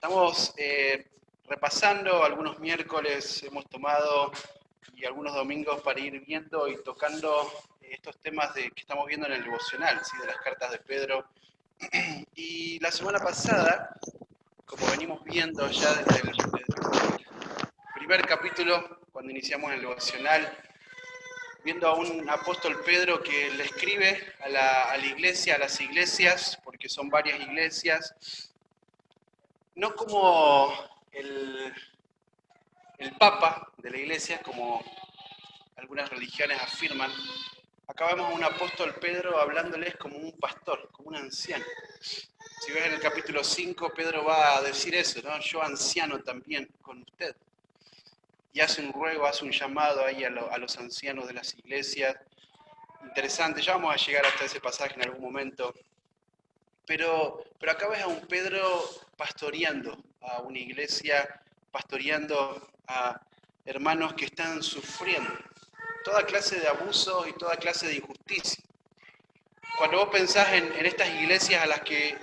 Estamos repasando, algunos miércoles hemos tomado y algunos domingos para ir viendo y tocando estos temas que estamos viendo en el devocional, ¿sí? De las cartas de Pedro. Y la semana pasada, como venimos viendo ya desde el primer capítulo, cuando iniciamos el devocional, viendo a un apóstol Pedro que le escribe a la iglesia, a las iglesias, porque son varias iglesias, no como el Papa de la iglesia, como algunas religiones afirman. Acá vemos a un apóstol Pedro hablándoles como un pastor, como un anciano. Si ves en el capítulo 5, Pedro va a decir eso, ¿no? Yo anciano también con usted. Y hace un ruego, hace un llamado ahí a los ancianos de las iglesias. Interesante, ya vamos a llegar hasta ese pasaje en algún momento. Pero acá ves a un Pedro pastoreando a una iglesia, pastoreando a hermanos que están sufriendo toda clase de abusos y toda clase de injusticia. Cuando vos pensás en estas iglesias a las que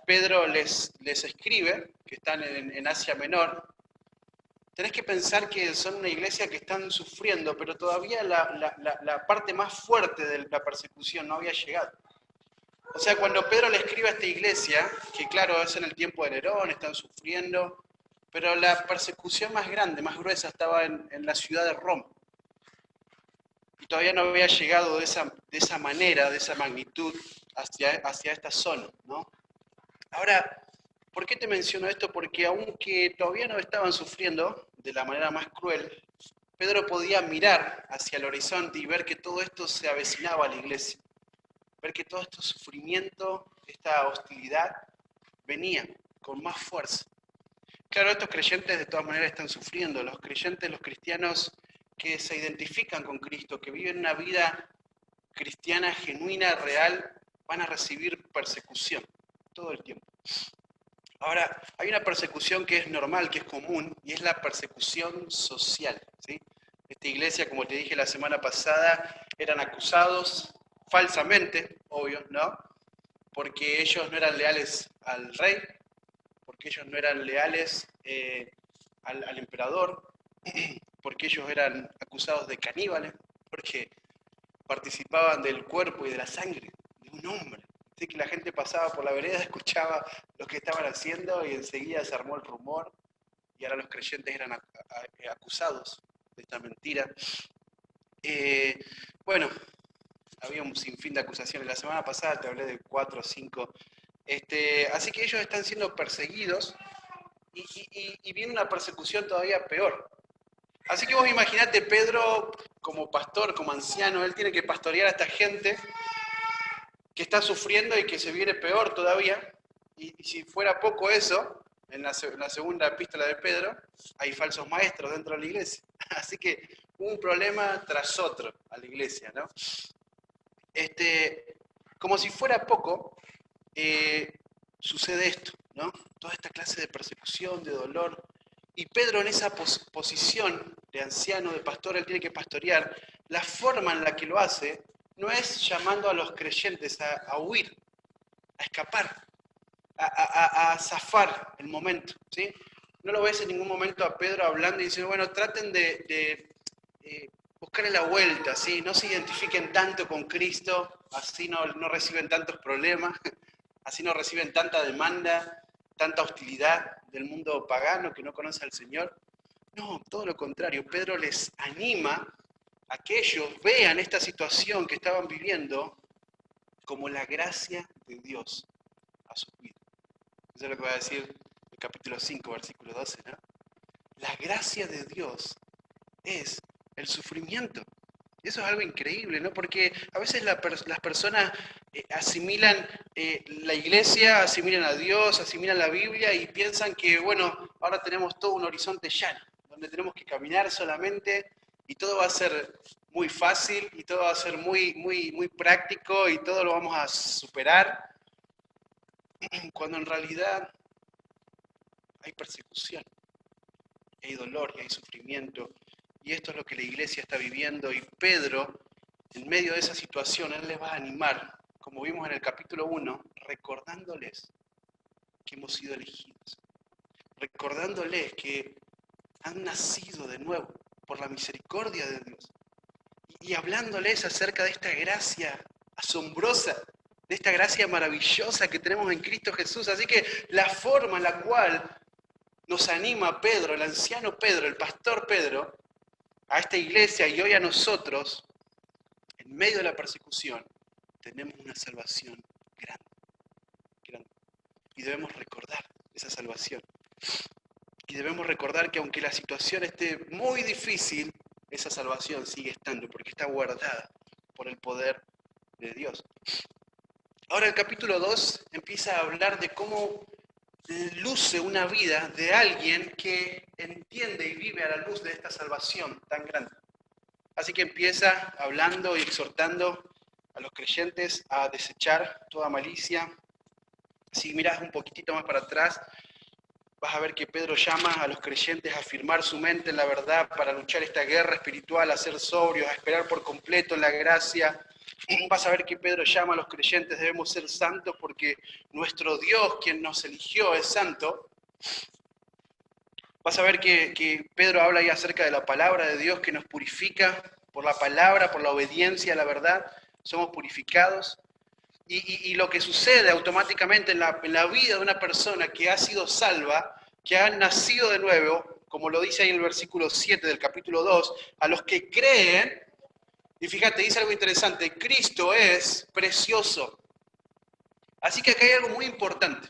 Pedro les escribe, que están en Asia Menor, tenés que pensar que son una iglesia que están sufriendo, pero todavía la parte más fuerte de la persecución no había llegado. O sea, cuando Pedro le escribe a esta iglesia, que claro, es en el tiempo de Nerón, están sufriendo, pero la persecución más grande, más gruesa, estaba en la ciudad de Roma. Y todavía no había llegado de esa manera, de esa magnitud, hacia esta zona, ¿no? Ahora, ¿por qué te menciono esto? Porque aunque todavía no estaban sufriendo de la manera más cruel, Pedro podía mirar hacia el horizonte y ver que todo esto se avecinaba a la iglesia. Ver que todo este sufrimiento, esta hostilidad, venía con más fuerza. Claro, estos creyentes de todas maneras están sufriendo. Los creyentes, los cristianos que se identifican con Cristo, que viven una vida cristiana genuina, real, van a recibir persecución todo el tiempo. Ahora, hay una persecución que es normal, que es común, y es la persecución social, ¿sí? Esta iglesia, como te dije la semana pasada, eran acusados falsamente, obvio, ¿no? Porque ellos no eran leales al rey, porque ellos no eran leales al emperador, porque ellos eran acusados de caníbales, porque participaban del cuerpo y de la sangre de un hombre. Así que la gente pasaba por la vereda, escuchaba lo que estaban haciendo y enseguida se armó el rumor y ahora los creyentes eran acusados de esta mentira. Bueno, había un sinfín de acusaciones. La semana pasada te hablé de 4 o 5. Así que ellos están siendo perseguidos y viene una persecución todavía peor. Así que vos imaginate Pedro como pastor, como anciano, él tiene que pastorear a esta gente que está sufriendo y que se viene peor todavía. Y si fuera poco eso, en la segunda epístola de Pedro, hay falsos maestros dentro de la iglesia. Así que un problema tras otro a la iglesia, ¿no? Como si fuera poco, sucede esto, ¿no? Toda esta clase de persecución, de dolor. Y Pedro en esa posición de anciano, de pastor, él tiene que pastorear. La forma en la que lo hace no es llamando a los creyentes a huir, a escapar, a zafar el momento, ¿sí? No lo ves en ningún momento a Pedro hablando y diciendo, bueno, traten de buscarle la vuelta, ¿sí? No se identifiquen tanto con Cristo, así no reciben tantos problemas, así no reciben tanta demanda, tanta hostilidad del mundo pagano que no conoce al Señor. No, todo lo contrario, Pedro les anima a que ellos vean esta situación que estaban viviendo como la gracia de Dios a su vida. Eso es lo que va a decir el capítulo 5, versículo 12, ¿no? La gracia de Dios es el sufrimiento. Y eso es algo increíble, ¿no? Porque a veces las personas asimilan la iglesia, asimilan a Dios, asimilan la Biblia y piensan que, bueno, ahora tenemos todo un horizonte llano, donde tenemos que caminar solamente y todo va a ser muy fácil y todo va a ser muy práctico y todo lo vamos a superar, cuando en realidad hay persecución, hay dolor y hay sufrimiento. Y esto es lo que la iglesia está viviendo y Pedro, en medio de esa situación, él les va a animar, como vimos en el capítulo 1, recordándoles que hemos sido elegidos. recordándoles que han nacido de nuevo por la misericordia de Dios. Y hablándoles acerca de esta gracia asombrosa, de esta gracia maravillosa que tenemos en Cristo Jesús. Así que la forma en la cual nos anima Pedro, el anciano Pedro, el pastor Pedro, a esta iglesia y hoy a nosotros, en medio de la persecución, tenemos una salvación grande, grande. Y debemos recordar esa salvación. Y debemos recordar que aunque la situación esté muy difícil, esa salvación sigue estando, porque está guardada por el poder de Dios. Ahora el capítulo 2 empieza a hablar de cómo luce una vida de alguien que entiende y vive a la luz de esta salvación tan grande. Así que empieza hablando y exhortando a los creyentes a desechar toda malicia. Si miras un poquitito más para atrás, vas a ver que Pedro llama a los creyentes a afirmar su mente en la verdad para luchar esta guerra espiritual, a ser sobrios, a esperar por completo en la gracia. Vas a ver que Pedro llama a los creyentes, debemos ser santos porque nuestro Dios, quien nos eligió, es santo. Vas a ver que Pedro habla ahí acerca de la palabra de Dios que nos purifica por la palabra, por la obediencia a la verdad. Somos purificados. Y lo que sucede automáticamente en la vida de una persona que ha sido salva, que ha nacido de nuevo, como lo dice ahí en el versículo 7 del capítulo 2, a los que creen, y fíjate, dice algo interesante, Cristo es precioso. Así que acá hay algo muy importante.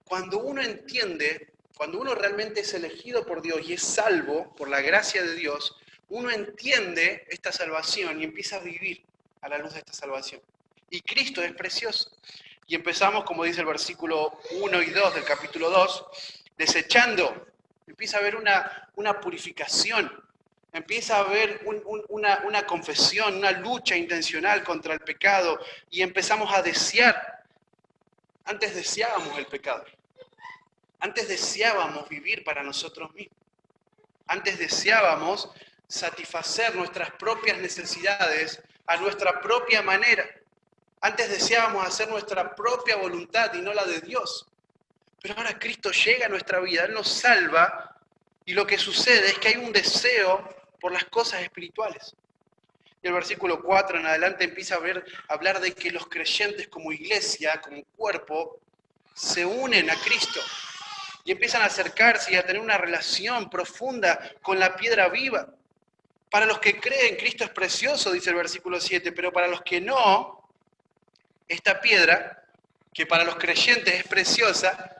Cuando uno entiende, cuando uno realmente es elegido por Dios y es salvo por la gracia de Dios, uno entiende esta salvación y empieza a vivir a la luz de esta salvación. Y Cristo es precioso. Y empezamos, como dice el versículo 1 y 2 del capítulo 2, desechando. Empieza a haber una purificación. Empieza a haber una confesión, una lucha intencional contra el pecado. Y empezamos a desear. Antes deseábamos el pecado. Antes deseábamos vivir para nosotros mismos. Antes deseábamos satisfacer nuestras propias necesidades a nuestra propia manera. Antes deseábamos hacer nuestra propia voluntad y no la de Dios. Pero ahora Cristo llega a nuestra vida, Él nos salva, y lo que sucede es que hay un deseo por las cosas espirituales. Y el versículo 4 en adelante empieza a hablar de que los creyentes como iglesia, como cuerpo, se unen a Cristo y empiezan a acercarse y a tener una relación profunda con la piedra viva. Para los que creen, Cristo es precioso, dice el versículo 7, pero para los que no, esta piedra, que para los creyentes es preciosa,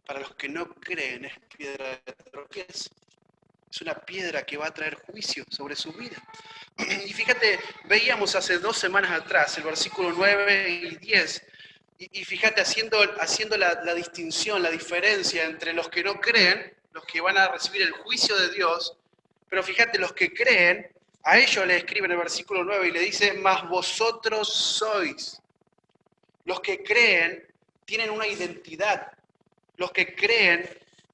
para los que no creen es piedra de tropiezo. Es una piedra que va a traer juicio sobre su vida. Y fíjate, veíamos hace 2 semanas atrás el versículo 9 y 10, y fíjate, haciendo la distinción, la diferencia entre los que no creen, los que van a recibir el juicio de Dios, pero fíjate, los que creen, a ellos le escribe en el versículo 9 y le dice, mas vosotros sois. Los que creen tienen una identidad. Los que creen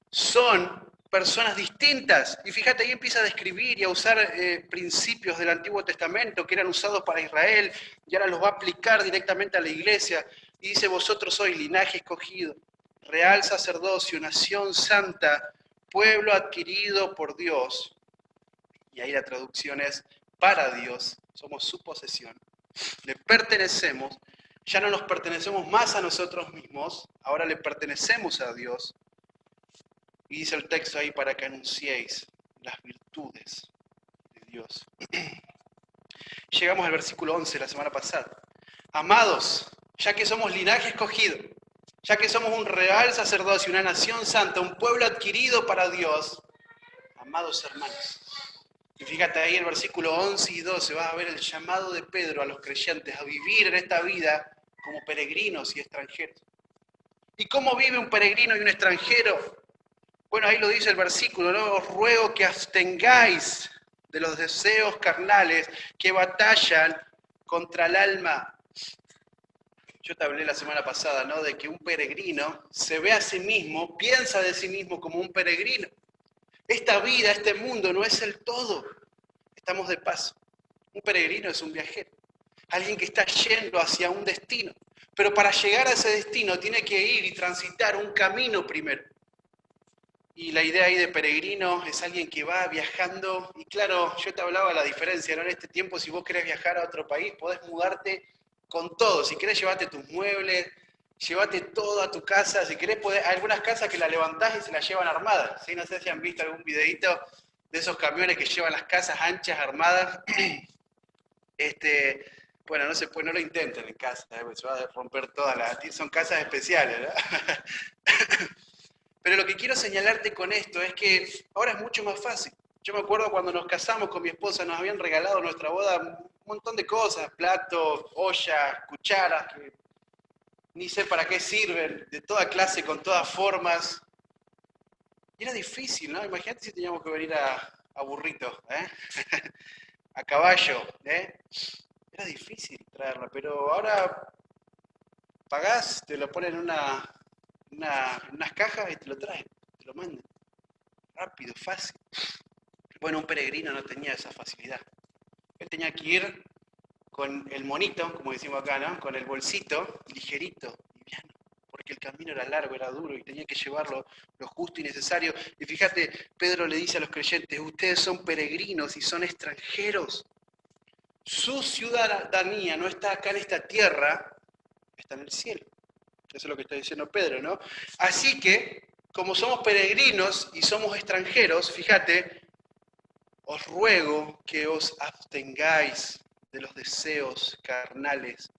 son personas distintas. Y fíjate, ahí empieza a describir y a usar principios del Antiguo Testamento que eran usados para Israel y ahora los va a aplicar directamente a la iglesia. Y dice, vosotros sois linaje escogido, real sacerdocio, nación santa, pueblo adquirido por Dios. Y ahí la traducción es, para Dios, somos su posesión. Le pertenecemos, ya no nos pertenecemos más a nosotros mismos, ahora le pertenecemos a Dios. Y dice el texto ahí, para que anunciéis las virtudes de Dios. Llegamos al versículo 11 la semana pasada. Amados, ya que somos linaje escogido, ya que somos un real sacerdocio, una nación santa, un pueblo adquirido para Dios, amados hermanos. Y fíjate ahí en el versículo 11 y 12 vas a ver el llamado de Pedro a los creyentes a vivir en esta vida como peregrinos y extranjeros. ¿Y cómo vive un peregrino y un extranjero? Bueno, ahí lo dice el versículo, ¿no? Os ruego que abstengáis de los deseos carnales que batallan contra el alma. Yo te hablé la semana pasada, ¿no? De que un peregrino se ve a sí mismo, piensa de sí mismo como un peregrino. Esta vida, este mundo no es el todo. Estamos de paso. Un peregrino es un viajero. Alguien que está yendo hacia un destino. Pero para llegar a ese destino tiene que ir y transitar un camino primero. Y la idea ahí de peregrino es alguien que va viajando. Y claro, yo te hablaba de la diferencia, ¿no? En este tiempo, si vos querés viajar a otro país, podés mudarte con todo. Si querés, llevarte tus muebles, llévate todo a tu casa. Si querés, hay algunas casas que la levantás y se las llevan armadas. ¿Sí? No sé si han visto algún videito de esos camiones que llevan las casas anchas armadas. Bueno, no se puede, no lo intenten en casa, porque se va a romper todas las. Son casas especiales, ¿no? Pero lo que quiero señalarte con esto es que ahora es mucho más fácil. Yo me acuerdo cuando nos casamos con mi esposa, nos habían regalado en nuestra boda un montón de cosas, platos, ollas, cucharas, que ni sé para qué sirven, de toda clase, con todas formas. Y era difícil, ¿no? Imagínate si teníamos que venir a burrito, ¿eh? A caballo, ¿eh? Era difícil traerla, pero ahora pagás, te lo ponen en unas cajas y te lo traen, te lo mandan. Rápido, fácil. Bueno, un peregrino no tenía esa facilidad. Él tenía que ir con el monito, como decimos acá, ¿no? Con el bolsito, ligerito, liviano, porque el camino era largo, era duro y tenía que llevarlo lo justo y necesario. Y fíjate, Pedro le dice a los creyentes, ustedes son peregrinos y son extranjeros. Su ciudadanía no está acá en esta tierra, está en el cielo. Eso es lo que está diciendo Pedro, ¿no? Así que, como somos peregrinos y somos extranjeros, fíjate, os ruego que os abstengáis de los deseos carnales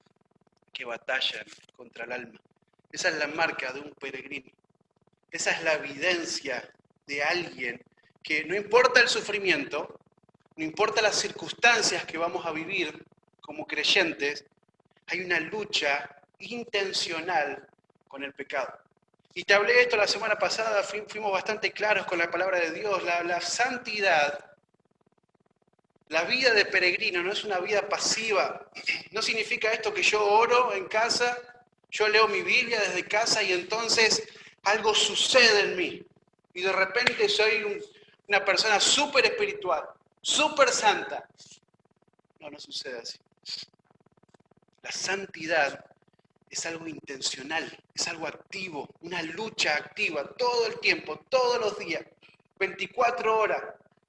que batallan contra el alma. Esa es la marca de un peregrino. Esa es la evidencia de alguien que no importa el sufrimiento, no importa las circunstancias que vamos a vivir como creyentes, hay una lucha intencional con el pecado. Y te hablé de esto la semana pasada, fuimos bastante claros con la palabra de Dios. La santidad, la vida de peregrino no es una vida pasiva. No significa esto que yo oro en casa, yo leo mi Biblia desde casa y entonces algo sucede en mí. Y de repente soy una persona súper espiritual, súper santa. No, no sucede así. La santidad es algo intencional, es algo activo, una lucha activa todo el tiempo, todos los días, 24 horas,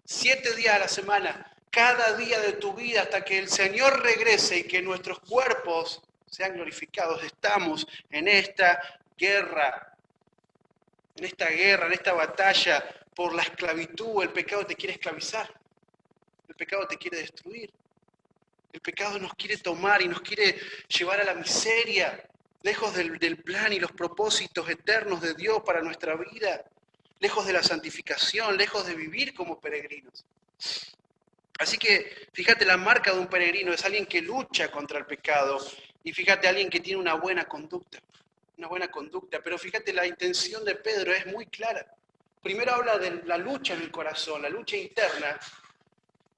7 días a la semana, cada día de tu vida hasta que el Señor regrese y que nuestros cuerpos sean glorificados. Estamos en esta guerra, en esta batalla por la esclavitud. El pecado te quiere esclavizar, el pecado te quiere destruir. El pecado nos quiere tomar y nos quiere llevar a la miseria, lejos del plan y los propósitos eternos de Dios para nuestra vida, lejos de la santificación, lejos de vivir como peregrinos. Así que fíjate, la marca de un peregrino es alguien que lucha contra el pecado y fíjate, alguien que tiene una buena conducta, pero fíjate, la intención de Pedro es muy clara. Primero habla de la lucha en el corazón, la lucha interna,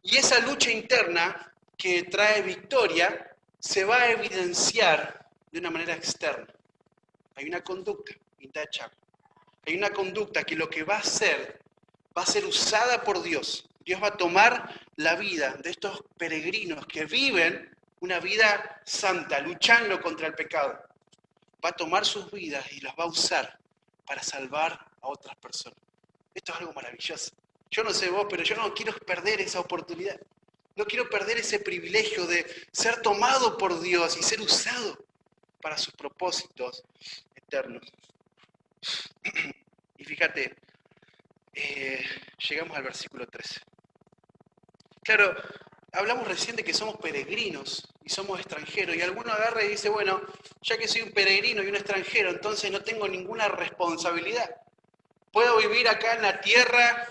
y esa lucha interna que trae victoria se va a evidenciar de una manera externa. Hay una conducta intachable. Hay una conducta que lo que va a ser usada por Dios. Dios va a tomar la vida de estos peregrinos que viven una vida santa, luchando contra el pecado. Va a tomar sus vidas y las va a usar para salvar a otras personas. Esto es algo maravilloso. Yo no sé vos, pero yo no quiero perder esa oportunidad. No quiero perder ese privilegio de ser tomado por Dios y ser usado para sus propósitos eternos. Y fíjate, llegamos al versículo 13. Claro, hablamos recién de que somos peregrinos y somos extranjeros, y alguno agarra y dice, bueno, ya que soy un peregrino y un extranjero, entonces no tengo ninguna responsabilidad. Puedo vivir acá en la tierra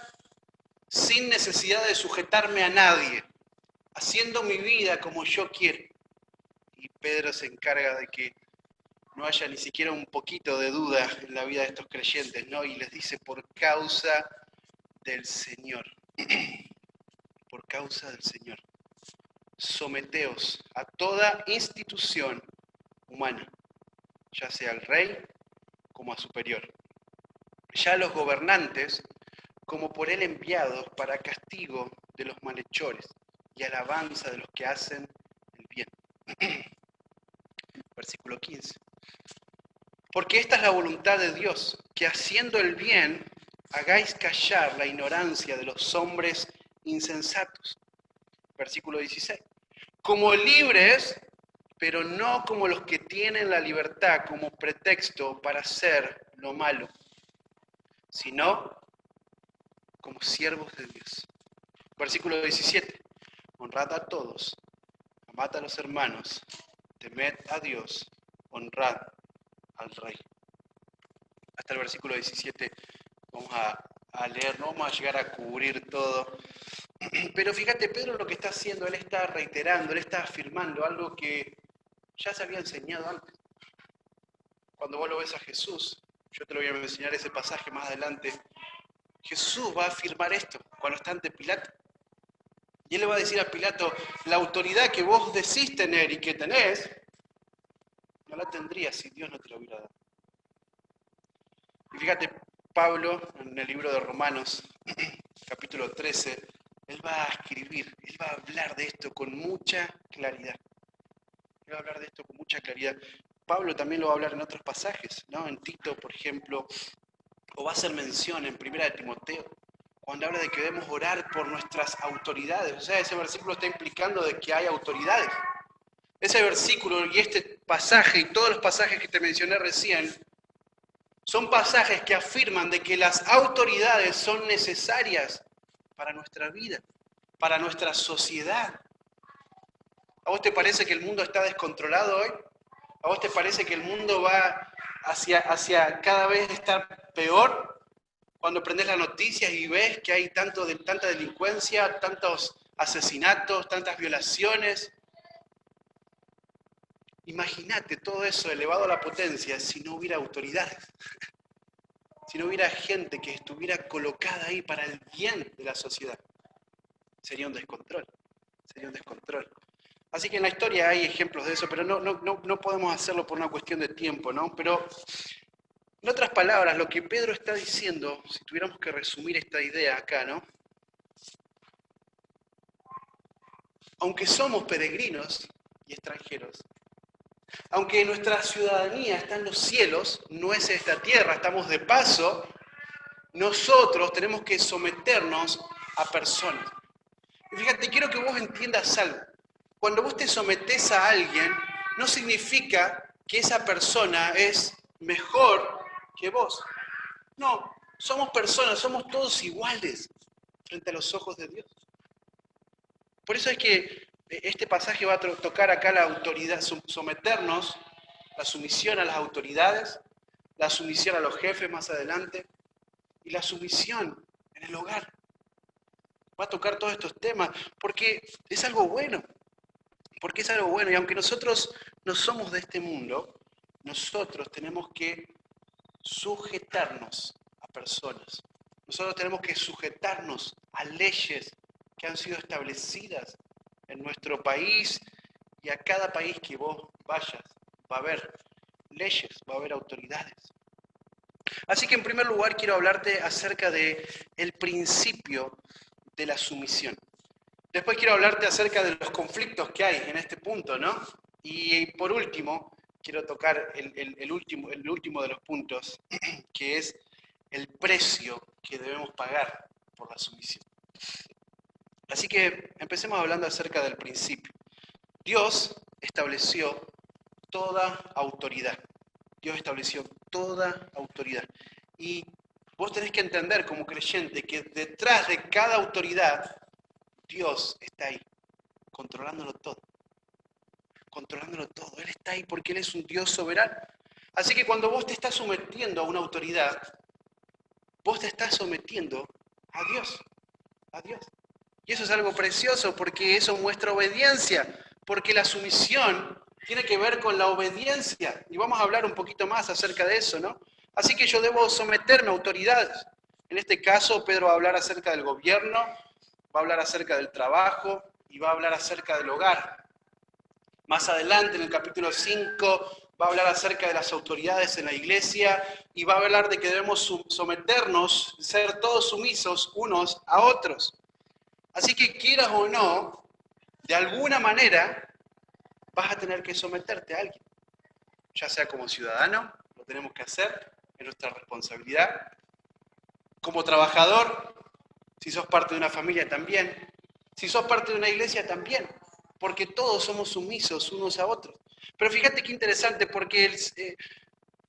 sin necesidad de sujetarme a nadie, haciendo mi vida como yo quiero. Y Pedro se encarga de que no haya ni siquiera un poquito de duda en la vida de estos creyentes, ¿no? Y les dice, por causa del Señor, por causa del Señor, someteos a toda institución humana, ya sea al rey como a superior, ya a los gobernantes como por él enviados para castigo de los malhechores y alabanza de los que hacen el bien. Versículo 15. Porque esta es la voluntad de Dios, que haciendo el bien hagáis callar la ignorancia de los hombres insensatos. Versículo 16. Como libres, pero no como los que tienen la libertad como pretexto para hacer lo malo, sino como siervos de Dios. Versículo 17. Honrad a todos, amad a los hermanos, temed a Dios, honrad al Rey. Hasta el versículo 17 vamos a leer, no vamos a llegar a cubrir todo. Pero fíjate, Pedro lo que está haciendo, él está reiterando, él está afirmando algo que ya se había enseñado antes. Cuando vos lo ves a Jesús, yo te lo voy a enseñar ese pasaje más adelante, Jesús va a afirmar esto cuando está ante Pilato. Y él le va a decir a Pilato, la autoridad que vos decís tener y que tenés, no la tendrías si Dios no te la hubiera dado. Y fíjate, Pablo, en el libro de Romanos, capítulo 13, él va a escribir, él va a hablar de esto con mucha claridad. Él va a hablar de esto con mucha claridad. Pablo también lo va a hablar en otros pasajes, ¿no? En Tito, por ejemplo, o va a hacer mención en Primera de Timoteo, cuando habla de que debemos orar por nuestras autoridades. O sea, ese versículo está implicando de que hay autoridades. Ese versículo y este pasaje y todos los pasajes que te mencioné recién son pasajes que afirman de que las autoridades son necesarias para nuestra vida, para nuestra sociedad. ¿A vos te parece que el mundo está descontrolado hoy? ¿A vos te parece que el mundo va hacia cada vez estar peor? Cuando prendes las noticias y ves que hay tanta delincuencia, tantos asesinatos, tantas violaciones. Imagínate todo eso elevado a la potencia si no hubiera autoridades. Si no hubiera gente que estuviera colocada ahí para el bien de la sociedad. Sería un descontrol. Sería un descontrol. Así que en la historia hay ejemplos de eso, pero no podemos hacerlo por una cuestión de tiempo, ¿no? Pero, en otras palabras, lo que Pedro está diciendo, si tuviéramos que resumir esta idea acá, ¿no? Aunque somos peregrinos y extranjeros, aunque nuestra ciudadanía está en los cielos, no es esta tierra, estamos de paso, nosotros tenemos que someternos a personas. Y fíjate, quiero que vos entiendas algo. Cuando vos te sometés a alguien, no significa que esa persona es mejor que vos. No, somos personas, somos todos iguales frente a los ojos de Dios. Por eso es que este pasaje va a tocar acá la autoridad, someternos, la sumisión a las autoridades, la sumisión a los jefes más adelante y la sumisión en el hogar. Va a tocar todos estos temas porque es algo bueno. Porque es algo bueno y aunque nosotros no somos de este mundo, nosotros tenemos que sujetarnos a personas. Nosotros tenemos que sujetarnos a leyes que han sido establecidas en nuestro país y a cada país que vos vayas va a haber leyes, va a haber autoridades. Así que en primer lugar quiero hablarte acerca del principio de la sumisión. Después quiero hablarte acerca de los conflictos que hay en este punto, ¿no? Y por último, quiero tocar el último de los puntos, que es el precio que debemos pagar por la sumisión. Así que empecemos hablando acerca del principio. Dios estableció toda autoridad. Dios estableció toda autoridad. Y vos tenés que entender como creyente que detrás de cada autoridad Dios está ahí, controlándolo todo. Controlándolo todo. Él está ahí porque Él es un Dios soberano. Así que cuando vos te estás sometiendo a una autoridad, vos te estás sometiendo a Dios. A Dios. Y eso es algo precioso porque eso muestra obediencia. Porque la sumisión tiene que ver con la obediencia. Y vamos a hablar un poquito más acerca de eso, ¿no? Así que yo debo someterme a autoridades. En este caso, Pedro va a hablar acerca del gobierno, va a hablar acerca del trabajo y va a hablar acerca del hogar. Más adelante, en el capítulo 5, va a hablar acerca de las autoridades en la iglesia y va a hablar de que debemos someternos, ser todos sumisos unos a otros. Así que quieras o no, de alguna manera vas a tener que someterte a alguien. ya sea como ciudadano, lo tenemos que hacer, es nuestra responsabilidad. Como trabajador, si sos parte de una familia también, si sos parte de una iglesia también, porque todos somos sumisos unos a otros. Pero fíjate qué interesante, porque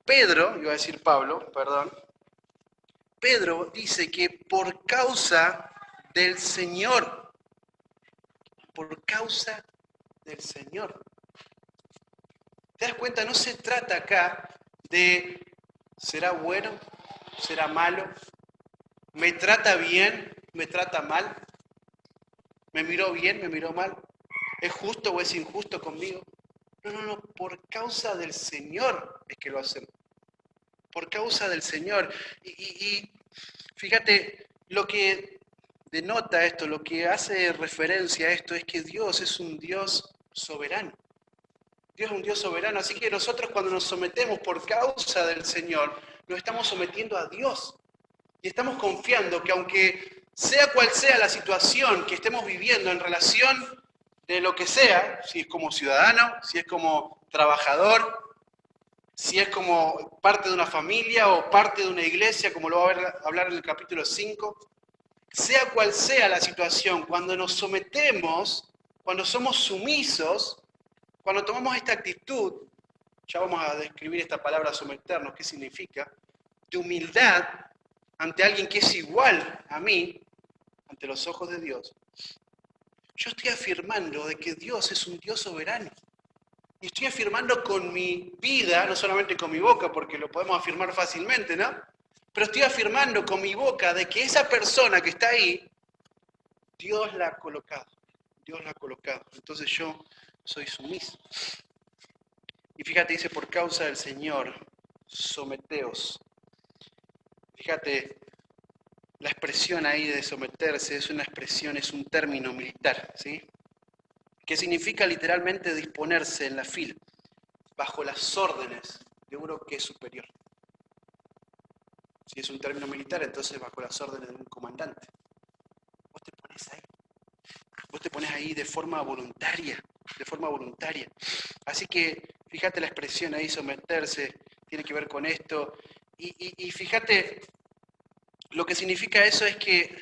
Pedro, iba a decir Pablo, perdón, Pedro dice que por causa del Señor, por causa del Señor. ¿Te das cuenta? No se trata acá de ¿será bueno? ¿Será malo? ¿Me trata bien? ¿Me trata mal? ¿Me miró bien? ¿Me miró mal? ¿Es justo o es injusto conmigo? No, no, no, por causa del Señor es que lo hacemos. Por causa del Señor. Y fíjate, lo que denota esto, lo que hace referencia a esto es que Dios es un Dios soberano. Dios es un Dios soberano, así que nosotros cuando nos sometemos por causa del Señor, nos estamos sometiendo a Dios. Y estamos confiando que aunque sea cual sea la situación que estemos viviendo en relación de lo que sea, si es como ciudadano, si es como trabajador, si es como parte de una familia o parte de una iglesia, como lo va a hablar en el capítulo 5, sea cual sea la situación, cuando nos sometemos, cuando somos sumisos, cuando tomamos esta actitud, ya vamos a describir esta palabra someternos, qué significa, de humildad ante alguien que es igual a mí, ante los ojos de Dios, yo estoy afirmando de que Dios es un Dios soberano. Y estoy afirmando con mi vida, no solamente con mi boca, porque lo podemos afirmar fácilmente, ¿no? Pero estoy afirmando con mi boca de que esa persona que está ahí, Dios la ha colocado. Dios la ha colocado. Entonces yo soy sumiso. Y fíjate, dice, por causa del Señor, someteos. Fíjate, la expresión ahí de someterse es una expresión, es un término militar, ¿sí? Que significa literalmente disponerse en la fila, bajo las órdenes de uno que es superior. Si es un término militar, entonces bajo las órdenes de un comandante. Vos te pones ahí. Vos te pones ahí de forma voluntaria, de forma voluntaria. Así que fíjate la expresión ahí, someterse, tiene que ver con esto. Y fíjate, lo que significa eso es que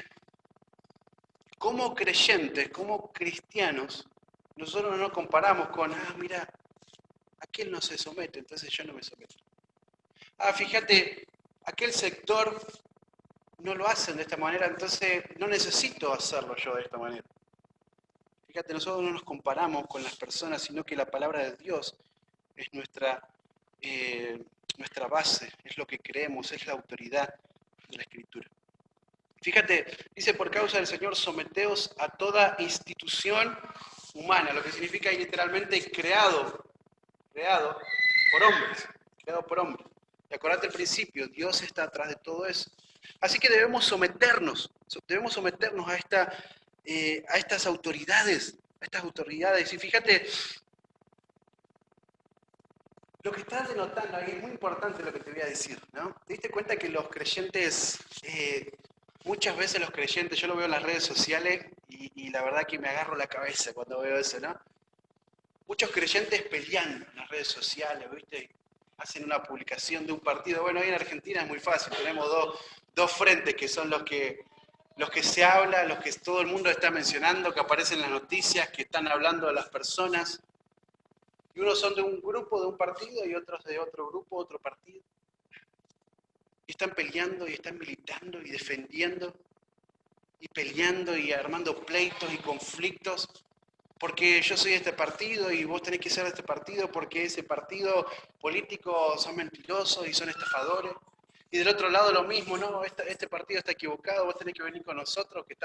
como creyentes, como cristianos, nosotros no nos comparamos con, mira, aquel no se somete, entonces yo no me someto. Fíjate, aquel sector no lo hacen de esta manera, entonces no necesito hacerlo yo de esta manera. Fíjate, nosotros no nos comparamos con las personas, sino que la palabra de Dios es nuestra base, es lo que creemos, es la autoridad de la Escritura. Fíjate, dice, por causa del Señor, someteos a toda institución humana, lo que significa literalmente creado por hombres, creado por hombres. Y acordate al principio, Dios está atrás de todo eso. Así que debemos someternos a estas autoridades, Y fíjate, lo que estás denotando ahí es muy importante lo que te voy a decir, ¿no? ¿Te diste cuenta que los creyentes, muchas veces los creyentes, yo lo veo en las redes sociales y la verdad que me agarro la cabeza cuando veo eso, ¿no? Muchos creyentes peleando en las redes sociales, ¿viste? Hacen una publicación de un partido. Bueno, hoy en Argentina es muy fácil, tenemos dos frentes que son los que se habla, los que todo el mundo está mencionando, que aparecen en las noticias, que están hablando de las personas. Y unos son de un grupo, de un partido, y otros de otro grupo, otro partido. Y están peleando, y están militando, y defendiendo, y peleando, y armando pleitos y conflictos, porque yo soy de este partido, y vos tenés que ser de este partido, porque ese partido político son mentirosos y son estafadores. Y del otro lado lo mismo, no, este partido está equivocado, vos tenés que venir con nosotros, que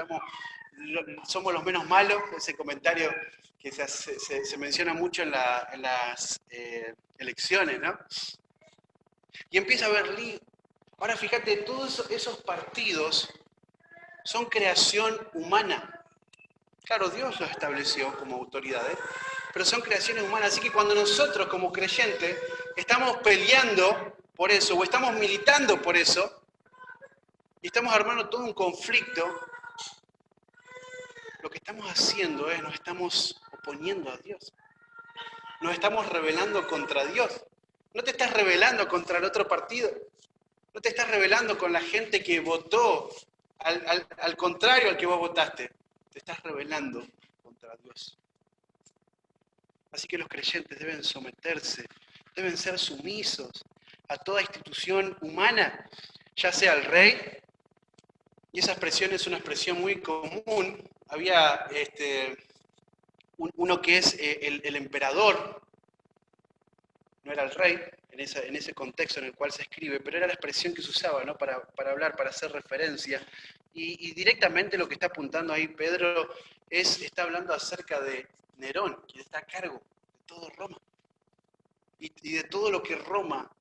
somos los menos malos, ese comentario que se menciona mucho en las elecciones, ¿no? Y empieza a haber lío. Ahora fíjate, todos esos partidos son creación humana. Claro, Dios los estableció como autoridades, pero son creaciones humanas. Así que cuando nosotros como creyentes estamos peleando por eso o estamos militando por eso y estamos armando todo un conflicto, lo que estamos haciendo es nos estamos oponiendo a Dios. Nos estamos rebelando contra Dios. No te estás rebelando contra el otro partido. No te estás rebelando con la gente que votó al contrario al que vos votaste. Te estás rebelando contra Dios. Así que los creyentes deben someterse, deben ser sumisos a toda institución humana, ya sea el rey, y esa expresión es una expresión muy común. Había uno que es el emperador, no era el rey, en ese contexto en el cual se escribe, pero era la expresión que se usaba, ¿no? para hablar, para hacer referencia. Y directamente lo que está apuntando ahí Pedro está hablando acerca de Nerón, quien está a cargo de todo Roma y de todo lo que Roma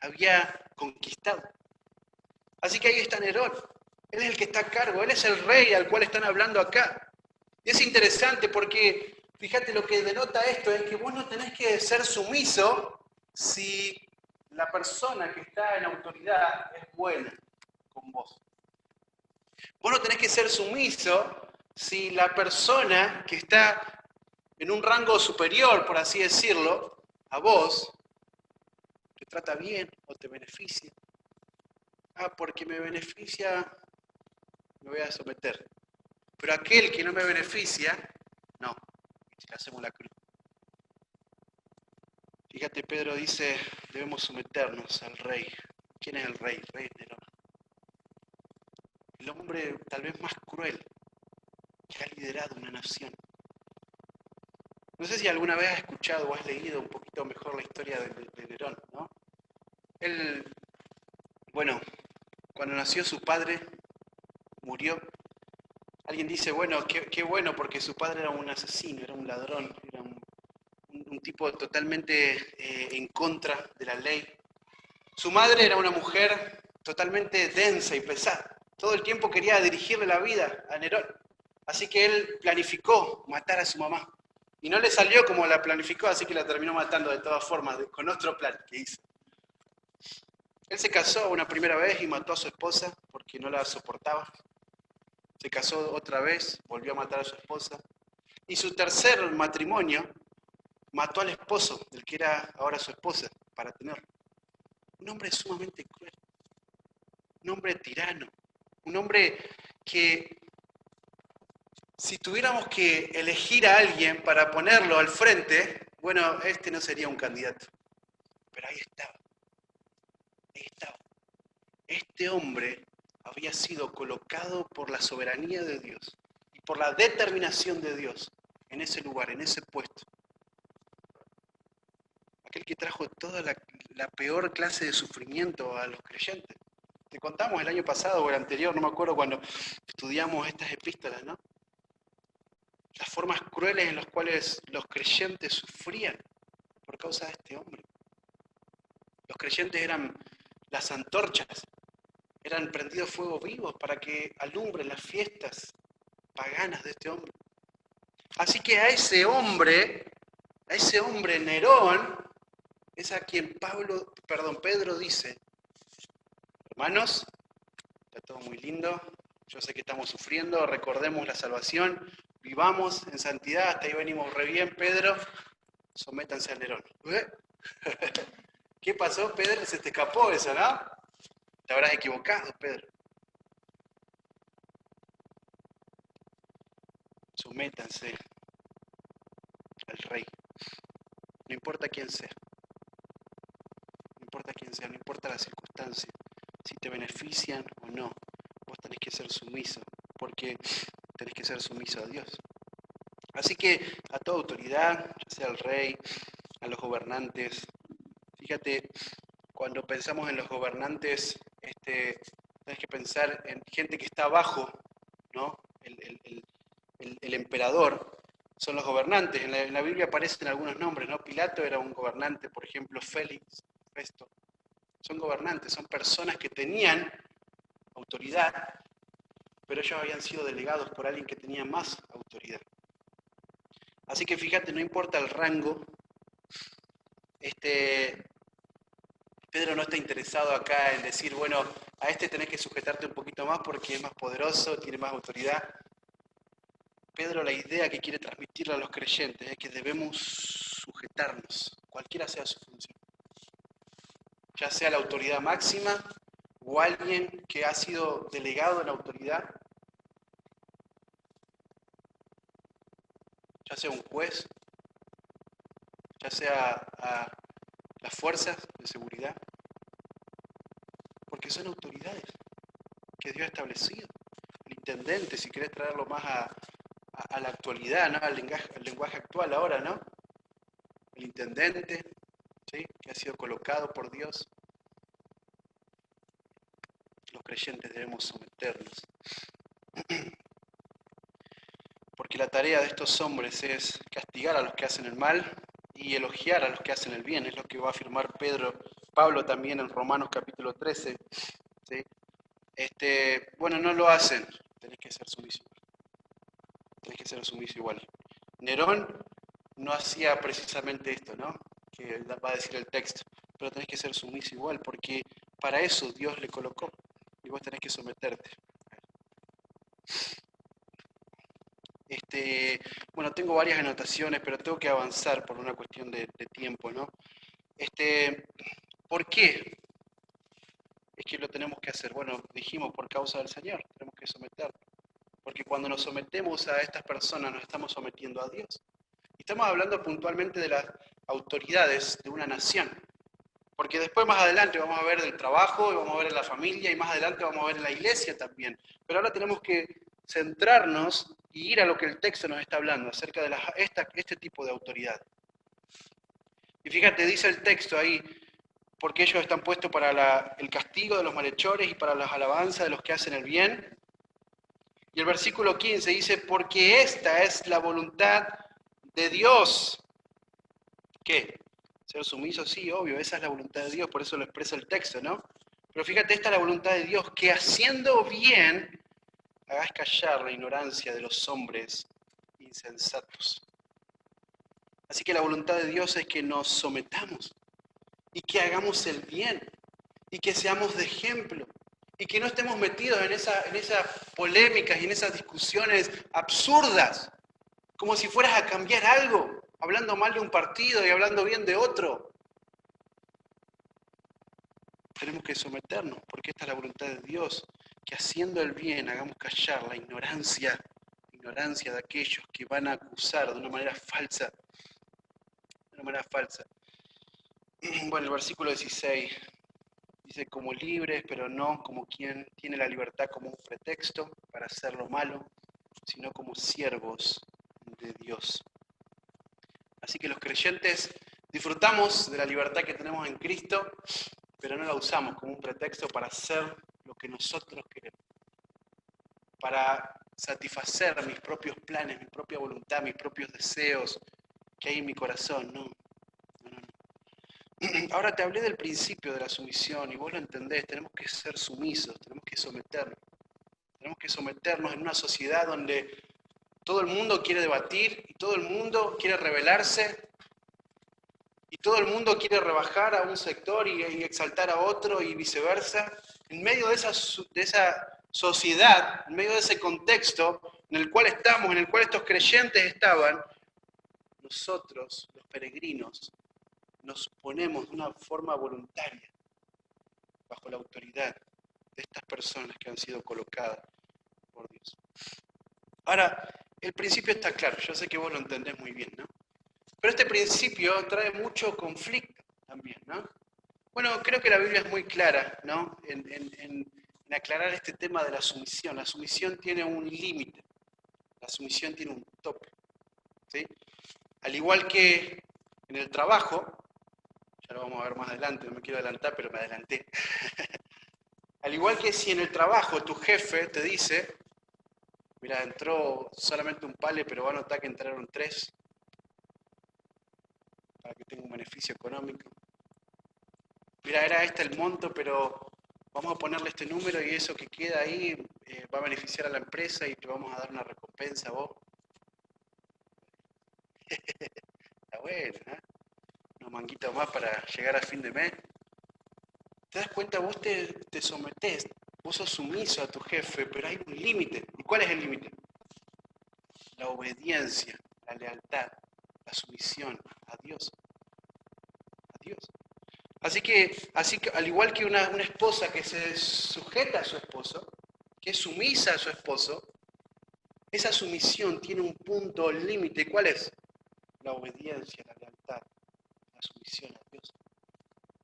había conquistado. Así que ahí está Nerón, él es el que está a cargo, él es el rey al cual están hablando acá. Y es interesante porque, fíjate, lo que denota esto es que vos no tenés que ser sumiso si la persona que está en autoridad es buena con vos. Vos no tenés que ser sumiso si la persona que está en un rango superior, por así decirlo, a vos, te trata bien o te beneficia. Ah, porque me beneficia, me voy a someter. Pero aquel que no me beneficia, no, le hacemos la cruz. Fíjate, Pedro dice, debemos someternos al rey. ¿Quién es el rey? El rey es Nerón. El hombre tal vez más cruel que ha liderado una nación. No sé si alguna vez has escuchado o has leído un poquito mejor la historia de Nerón, ¿no? Él, bueno, cuando nació su padre, murió. Alguien dice, bueno, qué bueno porque su padre era un asesino, era un ladrón, era un tipo totalmente en contra de la ley. Su madre era una mujer totalmente densa y pesada. Todo el tiempo quería dirigirle la vida a Nerón. Así que él planificó matar a su mamá. Y no le salió como la planificó, así que la terminó matando de todas formas, con otro plan que hizo. Él se casó una primera vez y mató a su esposa porque no la soportaba. Se casó otra vez, volvió a matar a su esposa. Y su tercer matrimonio mató al esposo, del que era ahora su esposa, para tenerlo. Un hombre sumamente cruel, un hombre tirano, un hombre que si tuviéramos que elegir a alguien para ponerlo al frente, bueno, este no sería un candidato. Pero ahí estaba, ahí estaba. Este hombre había sido colocado por la soberanía de Dios y por la determinación de Dios en ese lugar, en ese puesto. Aquel que trajo toda la peor clase de sufrimiento a los creyentes. Te contamos el año pasado o el anterior, no me acuerdo, cuando estudiamos estas epístolas, ¿no? Las formas crueles en las cuales los creyentes sufrían por causa de este hombre. Los creyentes eran las antorchas, eran prendidos fuego vivos para que alumbren las fiestas paganas de este hombre. Así que a ese hombre Nerón, es a quien Pedro dice, hermanos, está todo muy lindo, yo sé que estamos sufriendo, recordemos la salvación, vivamos en santidad, hasta ahí venimos re bien, Pedro, sométanse a Nerón. ¿Qué pasó, Pedro? Se te escapó eso, ¿no? Te habrás equivocado, Pedro. Sométanse al rey. No importa quién sea. No importa quién sea, no importa la circunstancia. Si te benefician o no. Vos tenés que ser sumiso. Porque tenés que ser sumiso a Dios. Así que a toda autoridad, ya sea al rey, a los gobernantes. Fíjate, cuando pensamos en los gobernantes, tenés que pensar en gente que está abajo, ¿no? El emperador son los gobernantes. En la Biblia aparecen algunos nombres, ¿no? Pilato era un gobernante, por ejemplo, Félix, Festo. Son gobernantes, son personas que tenían autoridad, pero ellos habían sido delegados por alguien que tenía más autoridad. Así que fíjate, no importa el rango, Pedro no está interesado acá en decir, bueno, a este tenés que sujetarte un poquito más porque es más poderoso, tiene más autoridad. Pedro la idea que quiere transmitirle a los creyentes es que debemos sujetarnos, cualquiera sea su función. ya sea la autoridad máxima o alguien que ha sido delegado en autoridad, ya sea un juez, ya sea a las fuerzas de seguridad, porque son autoridades que Dios ha establecido. El intendente, si querés traerlo más a la actualidad, ¿no? Al lenguaje actual ahora, ¿no? El intendente, ¿sí? Que ha sido colocado por Dios. Los creyentes debemos someternos. Porque la tarea de estos hombres es castigar a los que hacen el mal y elogiar a los que hacen el bien. Es lo que va a afirmar Pablo también en Romanos capítulo 13. ¿Sí? Bueno, no lo hacen. Tenés que ser sumiso. Tenés que ser sumiso igual. Nerón no hacía precisamente esto, ¿no? Que va a decir el texto. Pero tenés que ser sumiso igual, porque para eso Dios le colocó. Y vos tenés que someterte. Bueno, tengo varias anotaciones, pero tengo que avanzar por una cuestión de tiempo, ¿no? ¿Por qué es que lo tenemos que hacer? Bueno, dijimos por causa del Señor, tenemos que someternos. Porque cuando nos sometemos a estas personas, nos estamos sometiendo a Dios. Y estamos hablando puntualmente de las autoridades de una nación. Porque después más adelante vamos a ver del trabajo, y vamos a ver en la familia, y más adelante vamos a ver en la iglesia también. Pero ahora tenemos que centrarnos y ir a lo que el texto nos está hablando, acerca de este tipo de autoridad. Y fíjate, dice el texto ahí, porque ellos están puestos para el castigo de los malhechores y para las alabanzas de los que hacen el bien. Y el versículo 15 dice, porque esta es la voluntad de Dios. ¿Qué? Ser sumiso, sí, obvio, esa es la voluntad de Dios, por eso lo expresa el texto, ¿no? Pero fíjate, esta es la voluntad de Dios, que haciendo bien, hagas callar la ignorancia de los hombres insensatos. Así que la voluntad de Dios es que nos sometamos y que hagamos el bien y que seamos de ejemplo y que no estemos metidos en esas polémicas y en esas discusiones absurdas, como si fueras a cambiar algo, hablando mal de un partido y hablando bien de otro. Tenemos que someternos, porque esta es la voluntad de Dios, que haciendo el bien hagamos callar la ignorancia de aquellos que van a acusar de una manera falsa. Bueno, el versículo 16 dice, como libres, pero no como quien tiene la libertad como un pretexto para hacer lo malo, sino como siervos de Dios. Así que los creyentes disfrutamos de la libertad que tenemos en Cristo, pero no la usamos como un pretexto para hacer lo que nosotros queremos, para satisfacer mis propios planes, mi propia voluntad, mis propios deseos que hay en mi corazón. No. Ahora te hablé del principio de la sumisión y vos lo entendés, tenemos que ser sumisos, tenemos que someternos en una sociedad donde todo el mundo quiere debatir y todo el mundo quiere rebelarse y todo el mundo quiere rebajar a un sector y exaltar a otro y viceversa. En medio de esa sociedad, en medio de ese contexto en el cual estamos, en el cual estos creyentes estaban, nosotros, los peregrinos, nos ponemos de una forma voluntaria bajo la autoridad de estas personas que han sido colocadas por Dios. Ahora, el principio está claro, yo sé que vos lo entendés muy bien, ¿no? Pero este principio trae mucho conflicto también, ¿no? Bueno, creo que la Biblia es muy clara, ¿no? En aclarar este tema de la sumisión. La sumisión tiene un límite, la sumisión tiene un tope, ¿sí? Al igual que en el trabajo, ya lo vamos a ver más adelante, no me quiero adelantar, pero me adelanté. Al igual que si en el trabajo tu jefe te dice, mira, entró solamente un pale, pero va a notar que entraron 3 para que tenga un beneficio económico. Mira, era este el monto, pero vamos a ponerle este número y eso que queda ahí va a beneficiar a la empresa y te vamos a dar una recompensa a vos. Está bueno, ¿eh? Unos manguitos más para llegar a fin de mes. ¿Te das cuenta? Vos te sometés, vos sos sumiso a tu jefe, pero hay un límite. ¿Y cuál es el límite? La obediencia, la lealtad, la sumisión a Dios. A Dios. Así que al igual que una esposa que se sujeta a su esposo, que es sumisa a su esposo, esa sumisión tiene un punto límite. ¿Cuál es? La obediencia, la lealtad, la sumisión a Dios.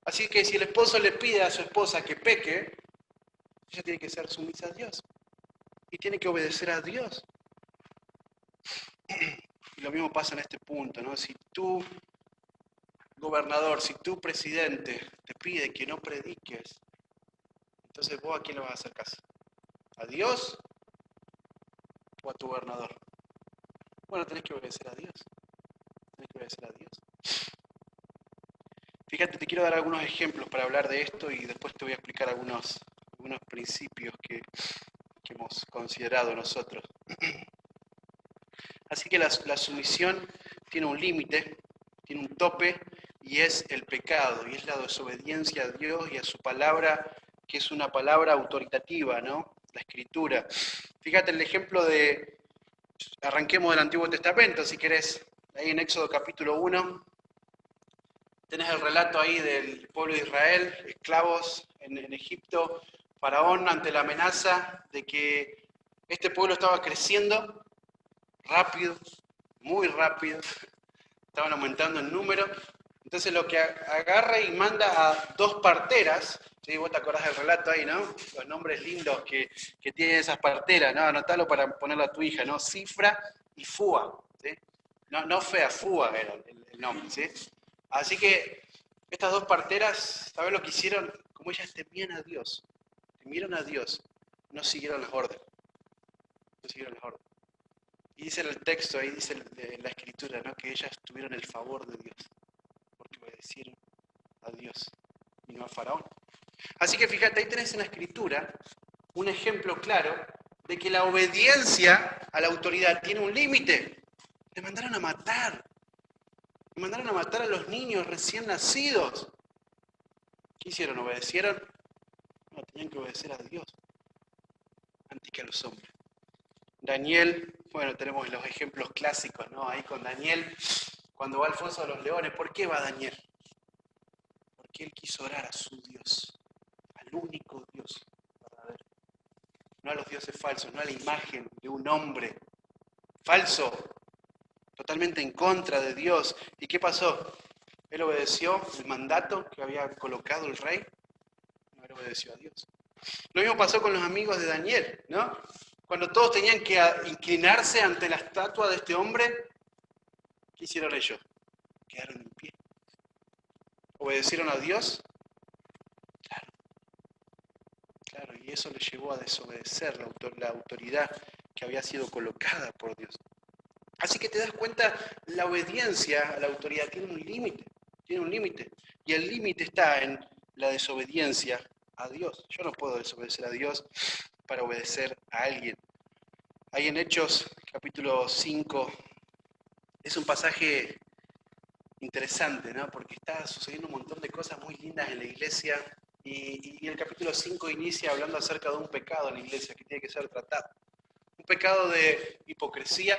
Así que si el esposo le pide a su esposa que peque, ella tiene que ser sumisa a Dios y tiene que obedecer a Dios. Y lo mismo pasa en este punto, ¿no? Si tú, gobernador, si tu presidente te pide que no prediques, entonces vos a quién le vas a hacer caso, ¿a Dios o a tu gobernador? Bueno, tenés que obedecer a Dios, tenés que obedecer a Dios. Fíjate, te quiero dar algunos ejemplos para hablar de esto y después te voy a explicar algunos principios que hemos considerado nosotros. Así que la sumisión tiene un límite, tiene un tope, y es el pecado, y es la desobediencia a Dios y a su palabra, que es una palabra autoritativa, ¿no? La Escritura. Fíjate el ejemplo arranquemos del Antiguo Testamento, si querés, ahí en Éxodo capítulo 1, tenés el relato ahí del pueblo de Israel, esclavos en Egipto, Faraón ante la amenaza de que este pueblo estaba creciendo rápido, muy rápido, estaban aumentando en número. Entonces lo que agarra y manda a dos parteras, ¿sí? Vos te acordás del relato ahí, ¿no? Los nombres lindos que tienen esas parteras, ¿no? Anotalo para ponerlo a tu hija, ¿no? Cifra y Fúa, ¿sí? No Fea, Fúa era el nombre, ¿sí? Así que estas dos parteras, ¿sabes lo que hicieron? Como ellas temieron a Dios, no siguieron las órdenes, no siguieron las órdenes. Y dice en el texto, ahí dice en la escritura, ¿no? Que ellas tuvieron el favor de Dios, porque obedecieron a Dios y no a Faraón. Así que fíjate, ahí tenés en la escritura un ejemplo claro de que la obediencia a la autoridad tiene un límite. Le mandaron a matar. Le mandaron a matar a los niños recién nacidos. ¿Qué hicieron? ¿Obedecieron? No, tenían que obedecer a Dios antes que a los hombres. Daniel, bueno, tenemos los ejemplos clásicos, ¿no? Ahí con Daniel, cuando va al foso de los leones. ¿Por qué va Daniel? Porque él quiso orar a su Dios, al único Dios verdadero. No a los dioses falsos, no a la imagen de un hombre falso, totalmente en contra de Dios. ¿Y qué pasó? Él obedeció el mandato que había colocado el rey, no, él obedeció a Dios. Lo mismo pasó con los amigos de Daniel, ¿no? Cuando todos tenían que inclinarse ante la estatua de este hombre, ¿qué hicieron ellos? Quedaron en pie. ¿Obedecieron a Dios? Claro, claro, y eso les llevó a desobedecer la autoridad que había sido colocada por Dios. Así que te das cuenta, la obediencia a la autoridad tiene un límite, y el límite está en la desobediencia a Dios. Yo no puedo desobedecer a Dios para obedecer a alguien. Ahí en Hechos, capítulo 5, es un pasaje interesante, ¿no? Porque está sucediendo un montón de cosas muy lindas en la iglesia, y el capítulo 5 inicia hablando acerca de un pecado en la iglesia que tiene que ser tratado. Un pecado de hipocresía,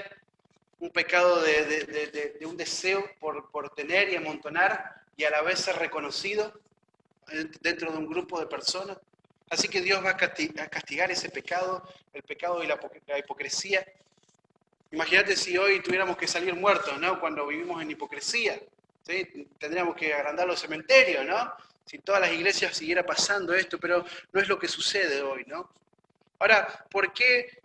un pecado de un deseo por tener y amontonar y a la vez ser reconocido dentro de un grupo de personas. Así que Dios va a castigar ese pecado, el pecado de la hipocresía. Imagínate si hoy tuviéramos que salir muertos, ¿no? Cuando vivimos en hipocresía, ¿sí? Tendríamos que agrandar los cementerios, ¿no? Si todas las iglesias siguiera pasando esto, pero no es lo que sucede hoy, ¿no? Ahora, ¿por qué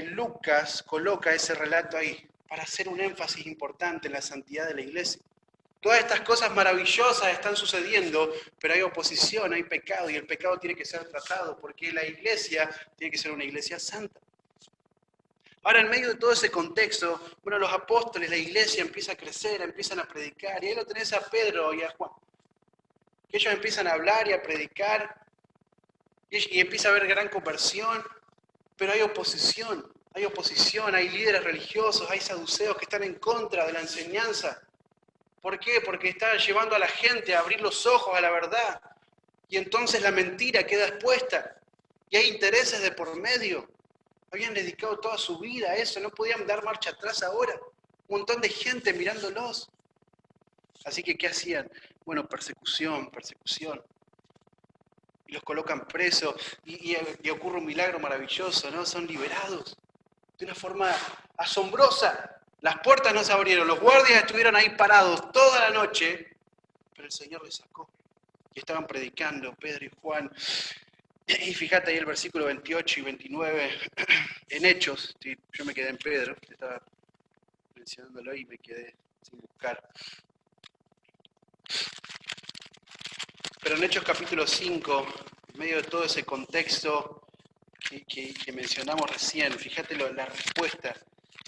Lucas coloca ese relato ahí? Para hacer un énfasis importante en la santidad de la iglesia. Todas estas cosas maravillosas están sucediendo, pero hay oposición, hay pecado, y el pecado tiene que ser tratado, porque la iglesia tiene que ser una iglesia santa. Ahora, en medio de todo ese contexto, bueno, los apóstoles, la iglesia empieza a crecer, empiezan a predicar, y ahí lo tenés a Pedro y a Juan, que ellos empiezan a hablar y a predicar, y empieza a haber gran conversión, pero hay oposición, hay líderes religiosos, hay saduceos que están en contra de la enseñanza. ¿Por qué? Porque están llevando a la gente a abrir los ojos a la verdad, y entonces la mentira queda expuesta, y hay intereses de por medio. Habían dedicado toda su vida a eso, no podían dar marcha atrás ahora. Un montón de gente mirándolos. Así que, ¿qué hacían? Bueno, persecución, persecución. Y los colocan presos y ocurre un milagro maravilloso, ¿no? Son liberados de una forma asombrosa. Las puertas no se abrieron, los guardias estuvieron ahí parados toda la noche, pero el Señor les sacó. Y estaban predicando Pedro y Juan. Y fíjate ahí el versículo 28 y 29, en Hechos, sí, yo me quedé en Pedro, estaba mencionándolo y me quedé sin buscar. Pero en Hechos capítulo 5, en medio de todo ese contexto que mencionamos recién, fíjate la respuesta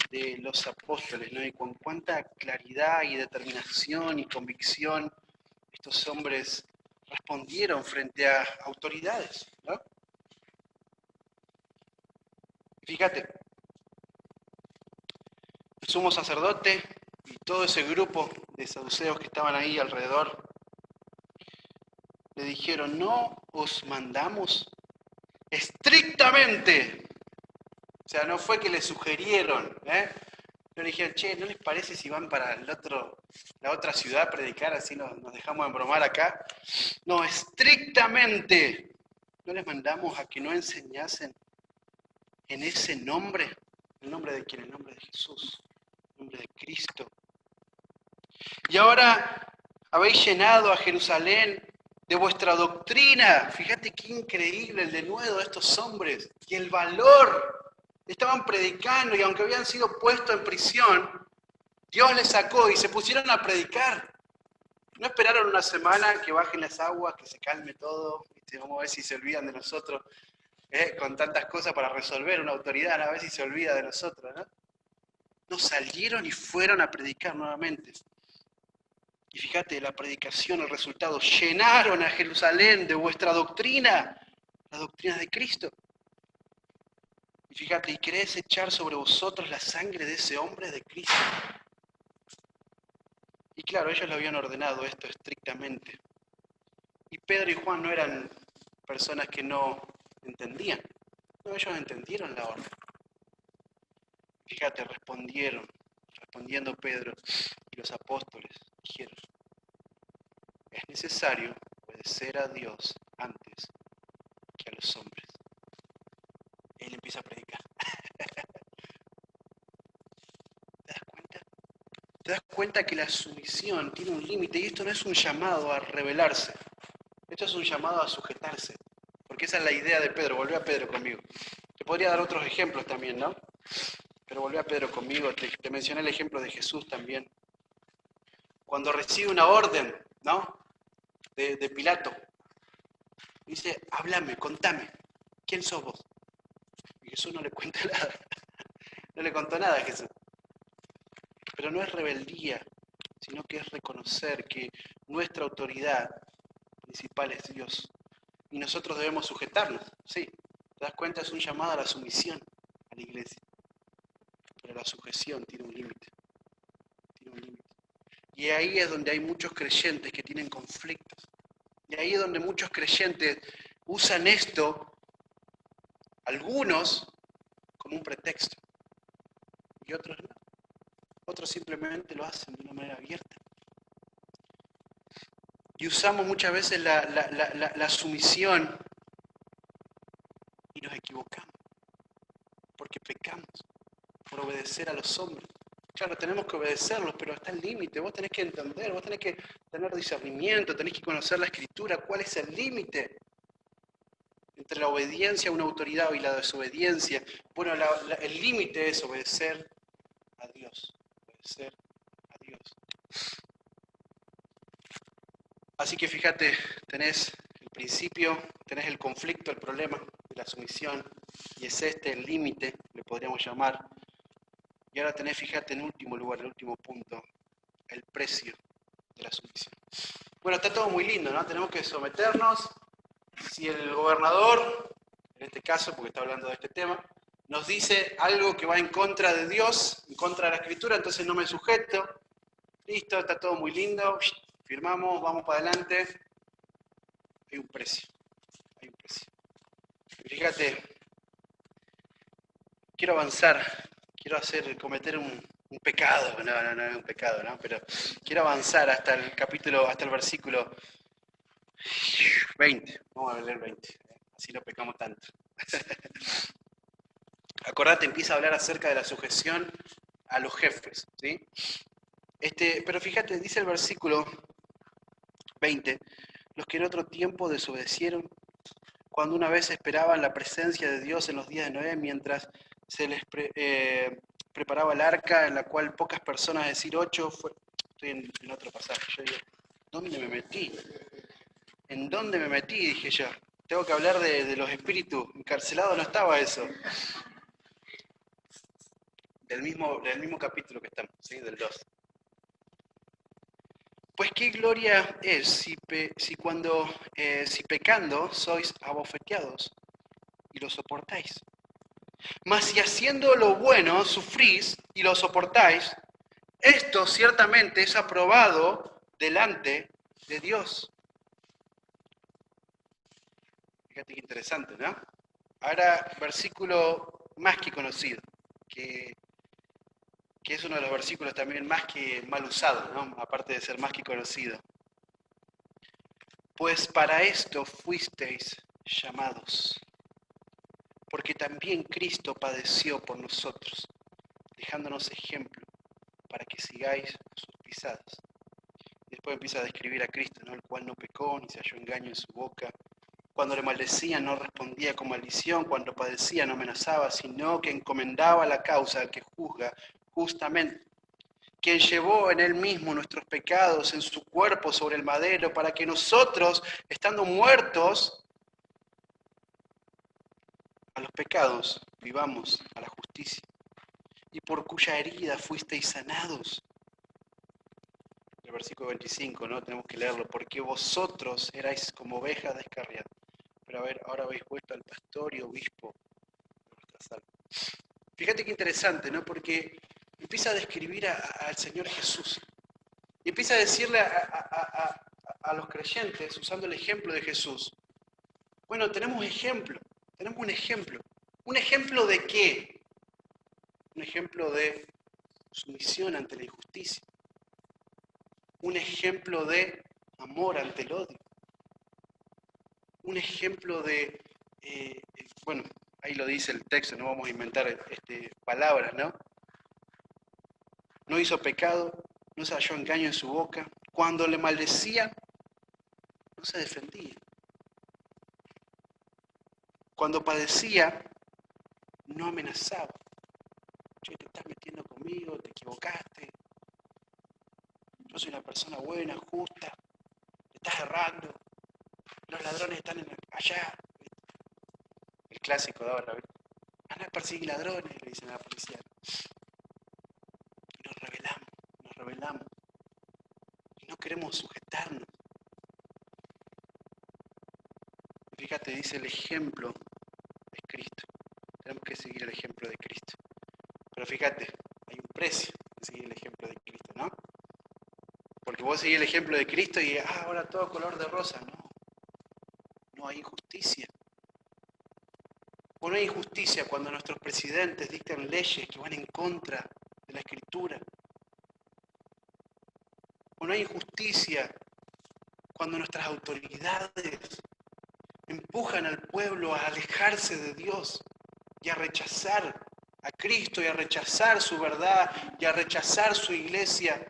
de los apóstoles, ¿no? Y con cuánta claridad y determinación y convicción estos hombres respondieron frente a autoridades, ¿no? Fíjate, el sumo sacerdote y todo ese grupo de saduceos que estaban ahí alrededor le dijeron, ¿no os mandamos estrictamente? O sea, no fue que le sugirieron, no le dijeron, che, ¿no les parece si van para la otra ciudad a predicar, así nos dejamos embromar acá? No, estrictamente. ¿No les mandamos a que no enseñasen en ese nombre? ¿El nombre de quién? El nombre de Jesús, el nombre de Cristo. Y ahora habéis llenado a Jerusalén de vuestra doctrina. Fíjate qué increíble el denuedo de estos hombres y el valor. Estaban predicando y aunque habían sido puestos en prisión, Dios les sacó y se pusieron a predicar. No esperaron una semana que bajen las aguas, que se calme todo, ¿viste? Vamos a ver si se olvidan de nosotros, con tantas cosas para resolver una autoridad, ¿no? A ver si se olvida de nosotros, ¿no? No, salieron y fueron a predicar nuevamente. Y fíjate, la predicación, el resultado, llenaron a Jerusalén de vuestra doctrina, la doctrina de Cristo. Y fíjate, ¿y querés echar sobre vosotros la sangre de ese hombre, de Cristo? Y claro, ellos lo habían ordenado esto estrictamente. Y Pedro y Juan no eran personas que no entendían. No, ellos entendieron la orden. Fíjate, respondiendo Pedro y los apóstoles, dijeron, es necesario obedecer a Dios antes que a los hombres. Él empieza a predicar. ¿Te das cuenta? ¿Te das cuenta que la sumisión tiene un límite? Y esto no es un llamado a rebelarse. Esto es un llamado a sujetarse. Porque esa es la idea de Pedro. Volvé a Pedro conmigo. Te podría dar otros ejemplos también, ¿no? Pero volvé a Pedro conmigo. Te mencioné el ejemplo de Jesús también. Cuando recibe una orden, ¿no? De Pilato. Dice, háblame, contame. ¿Quién sos vos? Y Jesús no le cuenta nada. No le contó nada a Jesús. Pero no es rebeldía, sino que es reconocer que nuestra autoridad principal es Dios. Y nosotros debemos sujetarnos, sí. ¿Te das cuenta? Es un llamado a la sumisión a la iglesia. Pero la sujeción tiene un límite. Tiene un límite. Y ahí es donde hay muchos creyentes que tienen conflictos. Y ahí es donde muchos creyentes usan esto, algunos, como un pretexto. Y otros no. Otros simplemente lo hacen de una manera abierta. Y usamos muchas veces la sumisión y nos equivocamos. Porque pecamos por obedecer a los hombres. Claro, tenemos que obedecerlos, pero está el límite. Vos tenés que entender, vos tenés que tener discernimiento, tenés que conocer la Escritura. ¿Cuál es el límite entre la obediencia a una autoridad y la desobediencia? Bueno, el límite es obedecer a Dios. Obedecer a Dios. Así que fíjate, tenés el principio, tenés el conflicto, el problema de la sumisión, y es este el límite, le podríamos llamar. Y ahora tenés, fíjate, en último lugar, el último punto, el precio de la sumisión. Bueno, está todo muy lindo, ¿no? Tenemos que someternos. Si el gobernador, en este caso, porque está hablando de este tema, nos dice algo que va en contra de Dios, en contra de la Escritura, entonces no me sujeto. Listo, está todo muy lindo. Firmamos, vamos para adelante. Hay un precio. Hay un precio. Y fíjate, quiero avanzar, quiero cometer un Un pecado, no es un pecado, ¿no? Pero quiero avanzar hasta el versículo 20. Vamos a leer 20, así no pecamos tanto. Acordate, empieza a hablar acerca de la sujeción a los jefes, ¿sí? Pero fíjate, dice el versículo 20, los que en otro tiempo desobedecieron, cuando una vez esperaban la presencia de Dios en los días de Noé, mientras se les preparaba el arca, en la cual pocas personas, es decir, 8, estoy en otro pasaje, yo digo, ¿dónde me metí? ¿En dónde me metí? Dije yo. Tengo que hablar de los espíritus, encarcelados no estaba eso. Del mismo capítulo que estamos, ¿sí? Del 2. Pues qué gloria es si pecando sois abofeteados y lo soportáis. Mas si haciendo lo bueno sufrís y lo soportáis, esto ciertamente es aprobado delante de Dios. Fíjate qué interesante, ¿no? Ahora, versículo más que conocido, que es uno de los versículos también más que mal usado, ¿no? Aparte de ser más que conocido. Pues para esto fuisteis llamados, porque también Cristo padeció por nosotros, dejándonos ejemplo para que sigáis sus pisadas. Después empieza a describir a Cristo, ¿no? El cual no pecó, ni se halló engaño en su boca. Cuando le maldecían no respondía con maldición, cuando padecía no amenazaba, sino que encomendaba la causa al que juzga justamente, quien llevó en él mismo nuestros pecados en su cuerpo sobre el madero, para que nosotros, estando muertos a los pecados, vivamos a la justicia, y por cuya herida fuisteis sanados. El versículo 25, ¿no? Tenemos que leerlo, porque vosotros erais como ovejas descarriadas, pero a ver, ahora habéis vuelto al pastor y obispo de vuestras almas. Fíjate qué interesante, ¿no? Porque empieza a describir al Señor Jesús. Y empieza a decirle a los creyentes, usando el ejemplo de Jesús, bueno, tenemos un ejemplo. ¿Un ejemplo de qué? Un ejemplo de sumisión ante la injusticia. Un ejemplo de amor ante el odio. Un ejemplo de, bueno, ahí lo dice el texto, no vamos a inventar palabras, ¿no? No hizo pecado, no se halló engaño en su boca. Cuando le maldecían, no se defendía. Cuando padecía, no amenazaba. Che, te estás metiendo conmigo, te equivocaste. Yo soy una persona buena, justa. Te estás errando. Los ladrones están allá. El clásico de ahora, ¿ves? Anda a perseguir ladrones, le dicen a la policía. Y nos rebelamos. Y no queremos sujetarnos. Fíjate, dice el ejemplo es Cristo. Tenemos que seguir el ejemplo de Cristo. Pero fíjate, hay un precio de seguir el ejemplo de Cristo, ¿no? Porque vos seguís el ejemplo de Cristo y ahora todo color de rosa. No hay injusticia. O no hay injusticia cuando nuestros presidentes dictan leyes que van en contra de la Escritura. O no hay injusticia cuando nuestras autoridades empujan al pueblo a alejarse de Dios y a rechazar a Cristo y a rechazar su verdad y a rechazar su iglesia.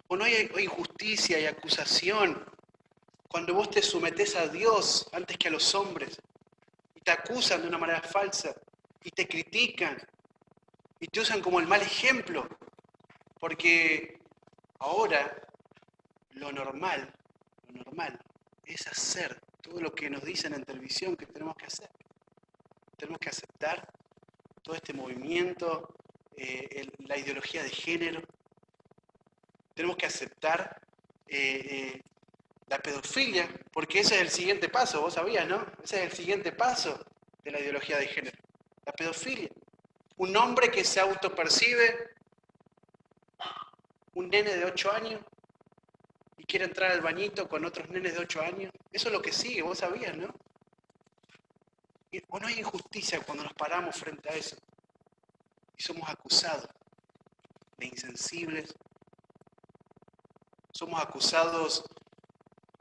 O no hay injusticia y acusación cuando vos te sometés a Dios antes que a los hombres y te acusan de una manera falsa y te critican y te usan como el mal ejemplo, porque ahora lo normal es hacer todo lo que nos dicen en televisión que tenemos que hacer. Tenemos que aceptar todo este movimiento, la ideología de género. Tenemos que aceptar la pedofilia, porque ese es el siguiente paso, vos sabías, ¿no? Ese es el siguiente paso de la ideología de género, la pedofilia. Un hombre que se autopercibe un nene de 8 años y quiere entrar al bañito con otros nenes de 8 años. Eso es lo que sigue, vos sabías, ¿no? ¿O no hay injusticia cuando nos paramos frente a eso? y somos acusados de insensibles, somos acusados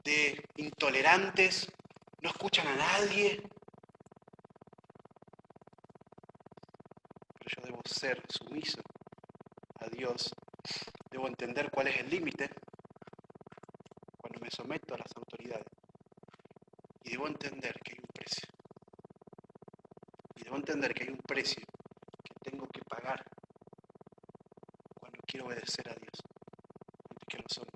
de intolerantes, no escuchan a nadie. Pero yo debo ser sumiso a Dios, debo entender cuál es el límite cuando me someto a las autoridades. Y debo entender que hay un precio. Y debo entender que hay un precio que tengo que pagar cuando quiero obedecer a Dios, antes que los hombres.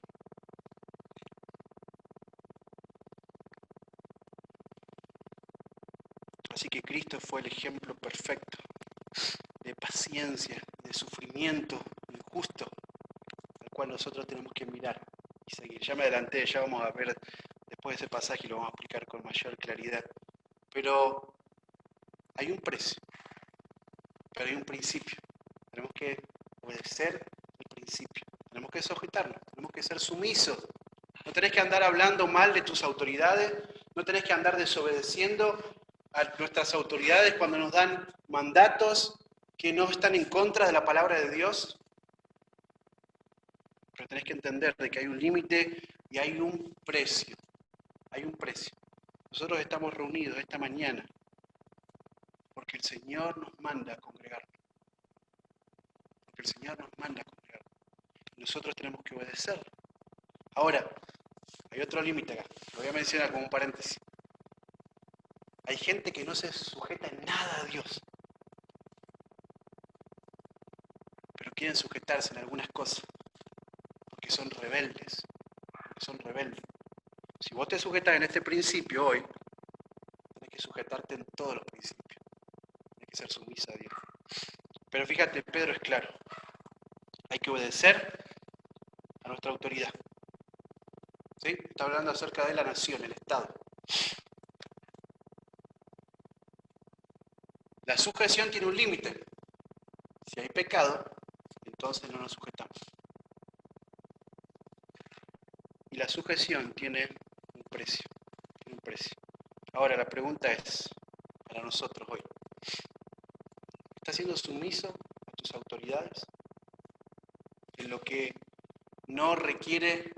Así que Cristo fue el ejemplo perfecto de paciencia, de sufrimiento injusto, al cual nosotros tenemos que mirar y seguir. Ya me adelanté, ya vamos a ver después de ese pasaje y lo vamos a explicar con mayor claridad. Pero hay un precio, pero hay un principio. Tenemos que obedecer el principio, tenemos que sujetarnos, tenemos que ser sumisos. No tenés que andar hablando mal de tus autoridades, no tenés que andar desobedeciendo a nuestras autoridades cuando nos dan mandatos que no están en contra de la palabra de Dios. Pero tenés que entender de que hay un límite y hay un precio. Hay un precio. Nosotros estamos reunidos esta mañana porque el Señor nos manda a congregarnos. Porque el Señor nos manda a congregarnos. Nosotros tenemos que obedecerlo. Ahora, hay otro límite acá. Lo voy a mencionar como un paréntesis. Hay gente que no se sujeta en nada a Dios, pero quieren sujetarse en algunas cosas, porque son rebeldes, Si vos te sujetas en este principio hoy, tenés que sujetarte en todos los principios, tenés que ser sumisa a Dios. Pero fíjate, Pedro es claro, hay que obedecer a nuestra autoridad. ¿Sí? Está hablando acerca de la nación, el Estado. La sujeción tiene un límite. Si hay pecado, entonces no nos sujetamos. Y la sujeción tiene un precio. Ahora la pregunta es, para nosotros hoy, ¿estás siendo sumiso a tus autoridades? En lo que no requiere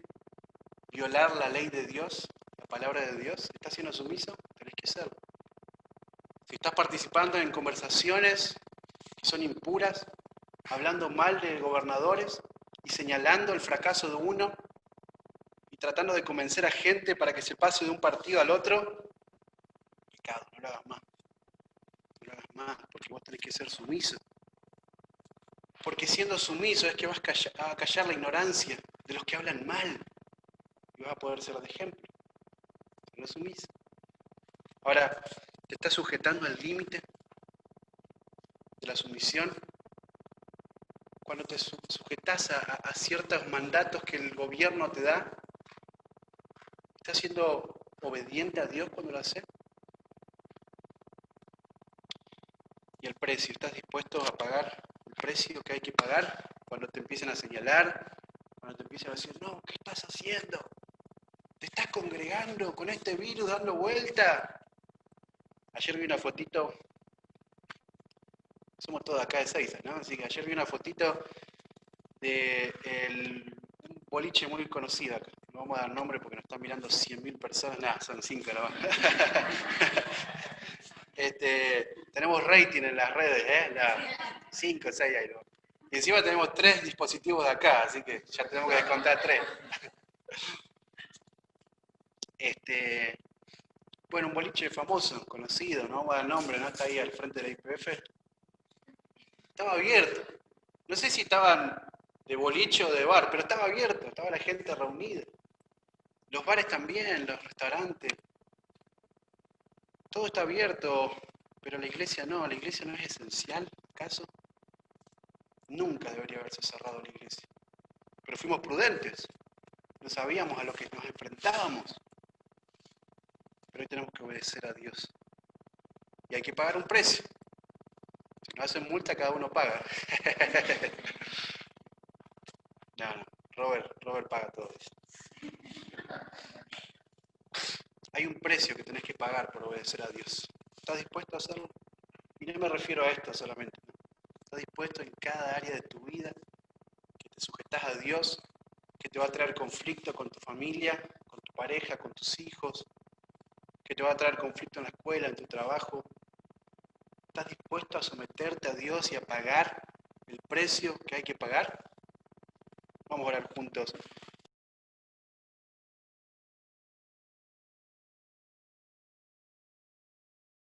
violar la ley de Dios, la palabra de Dios, ¿estás siendo sumiso? Tenés que serlo. Si estás participando en conversaciones que son impuras, hablando mal de gobernadores y señalando el fracaso de uno y tratando de convencer a gente para que se pase de un partido al otro, pecado, no lo hagas más. No lo hagas más, porque vos tenés que ser sumiso. Porque siendo sumiso es que vas a callar la ignorancia de los que hablan mal y vas a poder ser de ejemplo. No sumiso. Ahora, ¿te estás sujetando al límite de la sumisión? Cuando te sujetas a ciertos mandatos que el gobierno te da, ¿estás siendo obediente a Dios cuando lo haces? Y el precio, ¿estás dispuesto a pagar el precio que hay que pagar cuando te empiecen a señalar, cuando te empiecen a decir, no, ¿qué estás haciendo? ¿Te estás congregando con este virus dando vuelta? Ayer vi una fotito, somos todos acá de Seiza, ¿no? Así que ayer vi una fotito de un boliche muy conocido acá. No vamos a dar nombre porque nos están mirando 100.000 personas. Nada, son 5 nomás. Tenemos rating en las redes, ¿eh? 5 o 6 ahí, ¿no? Y encima tenemos 3 dispositivos de acá, así que ya tenemos que descontar 3. Bueno, un boliche famoso, conocido, no vamos a dar nombre, ¿no? Está ahí al frente de la IPF. Estaba abierto. No sé si estaban de boliche o de bar, pero estaba abierto, estaba la gente reunida. Los bares también, los restaurantes. Todo está abierto, pero la iglesia no es esencial, ¿acaso? Nunca debería haberse cerrado la iglesia. Pero fuimos prudentes, no sabíamos a lo que nos enfrentábamos. Pero hoy tenemos que obedecer a Dios. Y hay que pagar un precio. Si nos hacen multa, cada uno paga. No, Robert paga todo eso. Hay un precio que tenés que pagar por obedecer a Dios. ¿Estás dispuesto a hacerlo? Y no me refiero a esto solamente, ¿no? ¿Estás dispuesto en cada área de tu vida que te sujetas a Dios, que te va a traer conflicto con tu familia, con tu pareja, con tus hijos, que te va a traer conflicto en la escuela, en tu trabajo? ¿Estás dispuesto a someterte a Dios y a pagar el precio que hay que pagar? Vamos a orar juntos.